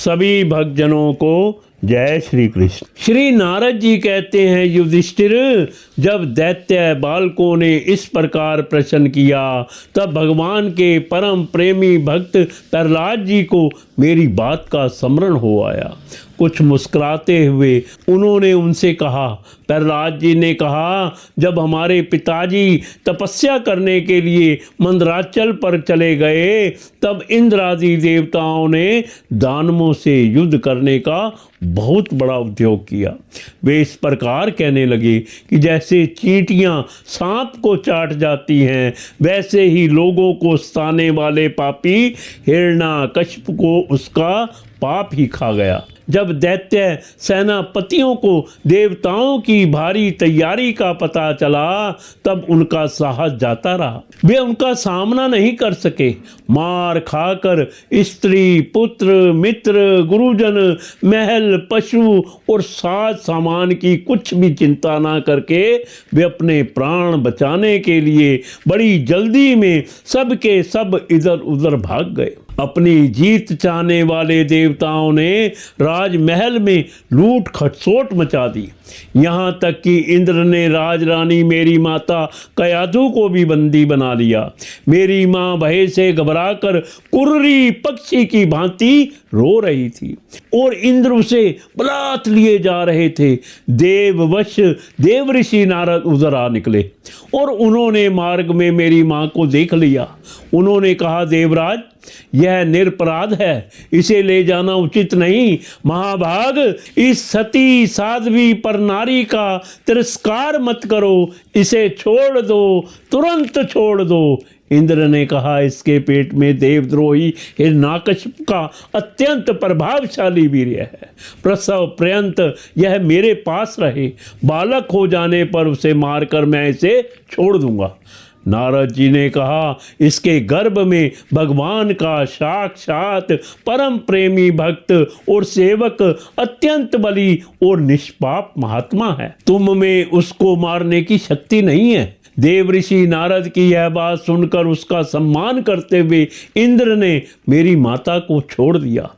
सभी भक्तजनों को जय श्री कृष्ण। श्री नारद जी कहते हैं, युधिष्ठिर, जब दैत्य बालकों ने इस प्रकार प्रश्न किया तब भगवान के परम प्रेमी भक्त प्रहलाद जी को मेरी बात का स्मरण हो आया। कुछ मुस्कुराते हुए उन्होंने उनसे कहा, प्रहलाद जी ने कहा, जब हमारे पिताजी तपस्या करने के लिए मंदराचल पर चले गए तब इंद्र आदि देवताओं ने दानवों से युद्ध करने का बहुत बड़ा उद्योग किया। वे इस प्रकार कहने लगे कि जैसे चींटियां सांप को चाट जाती हैं, वैसे ही लोगों को सताने वाले पापी हिरण्याकश्यप को उसका पाप ही खा गया। जब दैत्य सेनापतियों को देवताओं की भारी तैयारी का पता चला तब उनका साहस जाता रहा। वे उनका सामना नहीं कर सके। मार खाकर स्त्री, पुत्र, मित्र, गुरुजन, महल, पशु और साज सामान की कुछ भी चिंता ना करके वे अपने प्राण बचाने के लिए बड़ी जल्दी में सब के सब इधर उधर भाग गए। अपनी जीत चाहने वाले देवताओं ने राजमहल में लूट खटसोट मचा दी। यहाँ तक कि इंद्र ने राजरानी मेरी माता कयाधु को भी बंदी बना लिया। मेरी माँ भय से घबराकर कुर्री पक्षी की भांति रो रही थी और इंद्र उसे बलात् लिए जा रहे थे। देववश देवऋषि नारद उधर आ निकले और उन्होंने मार्ग में मेरी माँ को देख लिया। उन्होंने कहा, देवराज, यह निरपराध है, इसे ले जाना उचित नहीं। महाभाग, इस सती साध्वी पर नारी का तिरस्कार मत करो, इसे छोड़ दो, तुरंत छोड़ दो। इंद्र ने कहा, इसके पेट में देवद्रोही हिरण्याकश्यप का अत्यंत प्रभावशाली वीर्य है। प्रसव पर्यंत यह मेरे पास रहे, बालक हो जाने पर उसे मारकर मैं इसे छोड़ दूंगा। नारद जी ने कहा, इसके गर्भ में भगवान का साक्षात परम प्रेमी भक्त और सेवक अत्यंत बली और निष्पाप महात्मा है। तुम में उसको मारने की शक्ति नहीं है। देवऋषि नारद की यह बात सुनकर उसका सम्मान करते हुए इंद्र ने मेरी माता को छोड़ दिया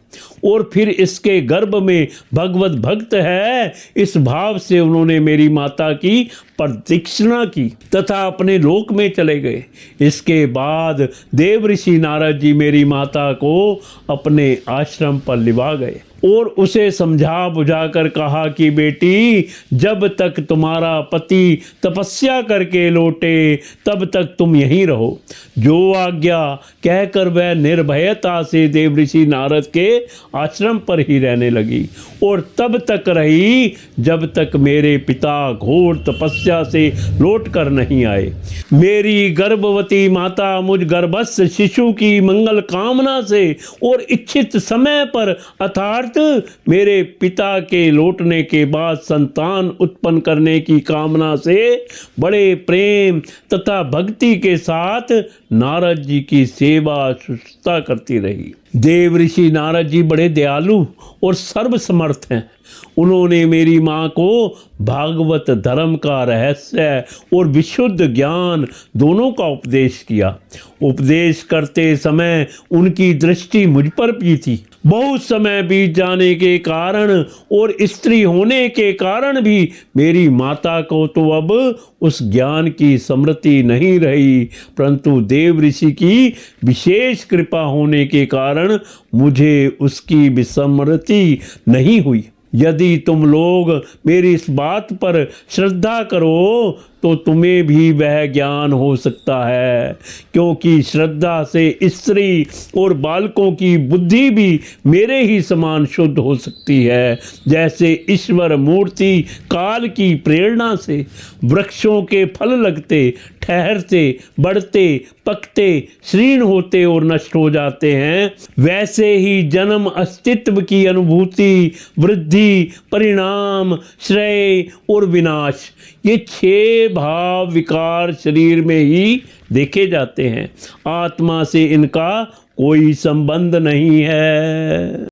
और फिर इसके गर्भ में भगवत भक्त है, इस भाव से उन्होंने मेरी माता की प्रदक्षिणा की तथा अपने लोक में चले गए। इसके बाद देवऋषि नारद जी मेरी माता को अपने आश्रम पर लिवा गए और उसे समझा बुझाकर कहा कि बेटी, जब तक तुम्हारा पति तपस्या करके लौटे तब तक तुम यहीं रहो। जो आज्ञा कहकर वह निर्भयता से देवऋषि नारद के आश्रम पर ही रहने लगी और तब तक रही जब तक मेरे पिता घोर तपस्या से लौट कर नहीं आए। मेरी गर्भवती माता मुझ गर्भस्थ शिशु की मंगल कामना से और इच्छित समय पर अर्थात मेरे पिता के लौटने के बाद संतान उत्पन्न करने की कामना से बड़े प्रेम तथा भक्ति के साथ नारद जी की सेवा शुश्रूषा करती रही। देवऋषि नारद जी बड़े दयालु और सर्वसमर्थ हैं। उन्होंने मेरी माँ को भागवत धर्म का रहस्य और विशुद्ध ज्ञान दोनों का उपदेश किया। उपदेश करते समय उनकी दृष्टि मुझ पर भी थी। बहुत समय बीत जाने के कारण और स्त्री होने के कारण भी मेरी माता को तो अब उस ज्ञान की स्मृति नहीं रही, परंतु देवऋषि की विशेष कृपा होने के कारण मुझे उसकी विस्मृति नहीं हुई। यदि तुम लोग मेरी इस बात पर श्रद्धा करो तो तुम्हें भी वह ज्ञान हो सकता है, क्योंकि श्रद्धा से स्त्री और बालकों की बुद्धि भी मेरे ही समान शुद्ध हो सकती है। जैसे ईश्वर मूर्ति काल की प्रेरणा से वृक्षों के फल लगते, ठहरते, बढ़ते, पकते, क्षीण होते और नष्ट हो जाते हैं, वैसे ही जन्म, अस्तित्व की अनुभूति, वृद्धि, परिणाम, श्रेय और विनाश, ये 6 भाव विकार शरीर में ही देखे जाते हैं। आत्मा से इनका कोई संबंध नहीं है।